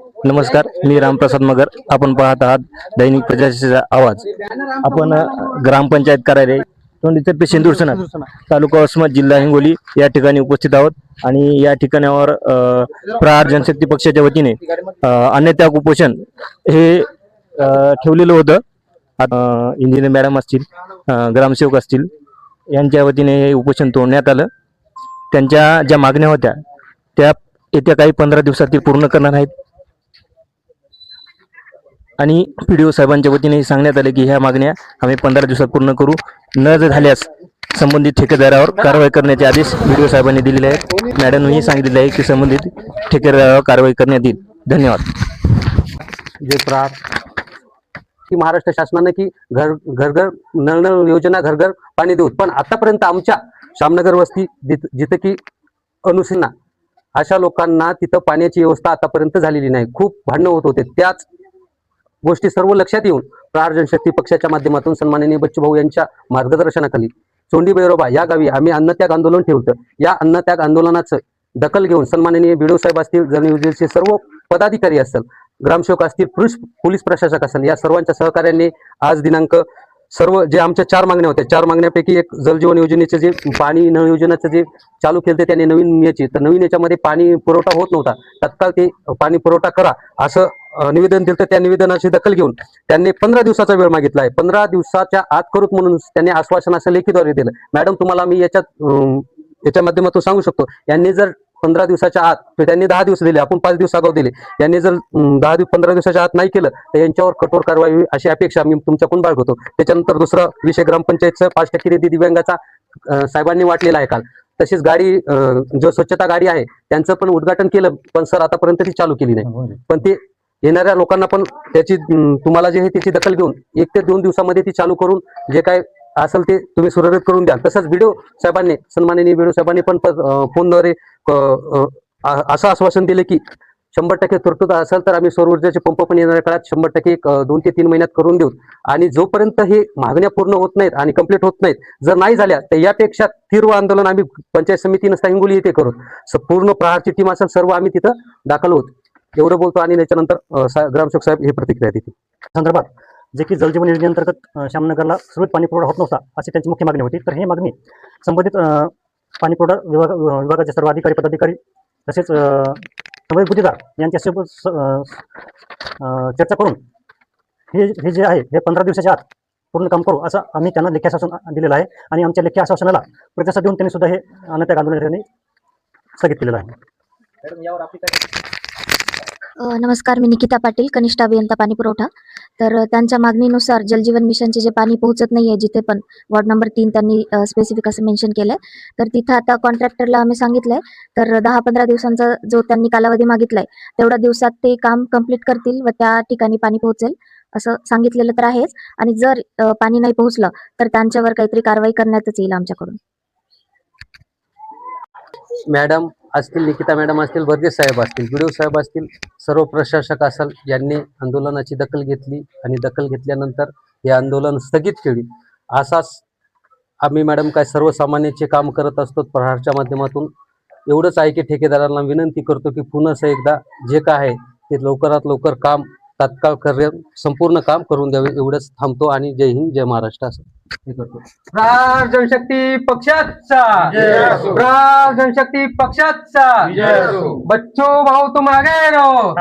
नमस्कार, मी रामप्रसाद मगर. आपण पाहत आहात दैनिक प्रजासत्ताचा आवाज. आपण ग्रामपंचायत कार्यालय तोंडीतर्फे शेंदूरसणा तालुका वसमत जिल्हा हिंगोली या ठिकाणी उपस्थित आहोत. आणि या ठिकाणावर प्रहार जनशक्ती पक्षाच्या वतीने अन्नत्याग उपोषण हे ठेवलेलं होतं. इंजिनियर मॅडम असतील, ग्रामसेवक असतील, यांच्या वतीने हे उपोषण तोडण्यात आलं. त्यांच्या ज्या मागण्या होत्या त्या येत्या काही 15 दिवसात ते पूर्ण करणार आहेत. आणि PDO साहेबांच्या वतीने सांगण्यात आले की ह्या मागण्या आम्ही 15 दिवसात पूर्ण करू. न झाल्यास संबंधित ठेकेदारावर कारवाई करण्याचे आदेश BDO साहेबांनी दिलेले आहेत. मॅडमनी सांगितले आहे की संबंधित ठेकेदारावर कारवाई करण्यात येईल. धन्यवाद. जे प्रहार की महाराष्ट्र शासनाने की घर घर नळ योजना घर घर पाणी देऊ, पण आतापर्यंत आमच्या श्यामनगर वस्ती जिथे की अनुसीना अशा लोकांना तिथं पाण्याची व्यवस्था आतापर्यंत झालेली नाही. खूप भांडणं होत होते. त्याच गोष्टी सर्व लक्षात येऊन प्रहार जनशक्ती पक्षाच्या माध्यमातून सन्माननीय बच्चूभाऊ यांच्या मार्गदर्शनाखाली चोंडी बेरोबा या गावी आम्ही अन्नत्याग आंदोलन ठेवलं. या अन्नत्याग आंदोलनाचं दखल घेऊन सन्माननीय BDO साहेब असतील, जनयुजेचे सर्व पदाधिकारी असतील, ग्रामसेवक असतील, पोलीस प्रशासक असेल, या सर्वांच्या सहकार्याने आज दिनांक सर्व जे आमच्या 4 मागण्या होत्या, 4 मागण्यापैकी एक जलजीवन योजनेचे जे पाणी नळ योजनेचं जे चालू केलं त्याने नवीन याची, तर नवीन याच्यामध्ये पाणी पुरवठा होत नव्हता. तत्काळ ते पाणी पुरवठा करा असं निवेदन दिलं. त्या निवेदनाची दखल घेऊन त्यांनी 15 दिवसाचा वेळ मागितला आहे. 15 दिवसाच्या आत करूत म्हणून त्यांनी आश्वासन असं लेखीद्वारे दिलं. मॅडम, तुम्हाला मी याच्या माध्यमातून सांगू शकतो, यांनी जर 15 दिवसाच्या आत, त्यांनी 10 दिवस दिले, आपण 5 दिवस आगाऊ दिले, यांनी जर 15 दिवसाच्या आत नाही केलं तर यांच्यावर कठोर कारवाई होईल अशी अपेक्षा मी तुमच्याकडून बाळगतो. त्याच्यानंतर दुसरा विषय ग्रामपंचायतचं 5% निधी दिव्यांगाचा साहेबांनी वाटलेला आहे काल. तशीच गाडी जो स्वच्छता गाडी आहे त्यांचं पण उद्घाटन केलं, पण सर आतापर्यंत ती चालू केली नाही. पण ते येणाऱ्या लोकांना पण त्याची तुम्हाला जे आहे त्याची दखल घेऊन 1 ते 2 दिवसामध्ये ती चालू करून जे काय असेल ते तुम्ही सुरळीत करून द्याल. तसंच BDO साहेबांनी, सन्माननीय BDO साहेबांनी पण फोनद्वारे असं आश्वासन दिले की 100% तरतूद असेल तर आम्ही सौर ऊर्जाचे पंप पण येणाऱ्या काळात 100% 2 ते 3 महिन्यात करून देऊ. आणि जोपर्यंत हे मागण्या पूर्ण होत नाहीत आणि कंप्लीट होत नाहीत, जर नाही झाल्या तर यापेक्षा तीव्र आंदोलन आम्ही पंचायत समिती नसता हिंगोली येथे करू. पूर्ण प्रहारची टीम असेल, सर्व आम्ही तिथं दाखल होत. एवढं बोलतो आणि त्याच्यानंतर ग्रामसेवक साहेब हे प्रतिक्रिया देतील. संदर्भात जे की जलजीवन योजनेअंतर्गत श्यामनगरला सुरळीत पाणी पुरवठा होत नव्हता अशी त्यांची मुख्य मागणी होती. तर ही मागणी संबंधित पाणी पुरवठा विभागाचे सर्व अधिकारी, पदाधिकारी तसेच संबंधित गुत्तेदार यांच्यासोबत चर्चा करून हे जे आहे हे 15 दिवसाच्या आत पूर्ण काम करू असं आम्ही त्यांना लेखी आश्वासन दिलेलं आहे. आणि आमच्या लेखी आश्वासनाला प्रतिसाद देऊन त्यांनी सुद्धा हे अन्नत्याग आंदोलन स्थगित केलेलं आहे. नमस्कार, मी निकिता पाटील, कनिष्ठ अभियंता पाणी पुरवठा. तर त्यांच्या मागणीनुसार जलजीवन मिशनचे जे पाणी पोहोचत नाही आहे जिथे पण, वॉर्ड नंबर 3 त्यांनी स्पेसिफिक असं मेन्शन केलंय. तर तिथं आता कॉन्ट्रॅक्टरला आम्ही सांगितलंय तर 10-15 दिवसांचा जो त्यांनी कालावधी मागितलाय तेवढ्या दिवसात ते काम कंप्लीट करतील व त्या ठिकाणी पाणी पोहोचेल असं सांगितलेलं तर आहेच. आणि जर पाणी नाही पोहोचलं तर त्यांच्यावर काहीतरी कारवाई करण्यातच येईल आमच्याकडून. मॅडम असतील, निकिता मॅडम असतील, वर्गीस साहेब असतील, BDO साहेब असतील, सर्व प्रशासक असाल, यांनी आंदोलनाची दखल घेतली आणि दखल घेतल्यानंतर हे आंदोलन स्थगित केली. असाच आम्ही मॅडम काय सर्वसामान्याचे काम करत असतो प्रहारच्या माध्यमातून. एवढंच आहे की ठेकेदारांना विनंती करतो की पुन्हा एकदा जे काय आहे ते लवकरात लवकर काम तात्काळ संपूर्ण काम करून द्यावे. एवढंच थांबतो आणि जय हिंद, जय महाराष्ट्र असं हे करतो. प्रहार जनशक्ती पक्षाचा, प्रहार जनशक्ती पक्षाचा, बच्चू भाऊ तुम आगे रहो.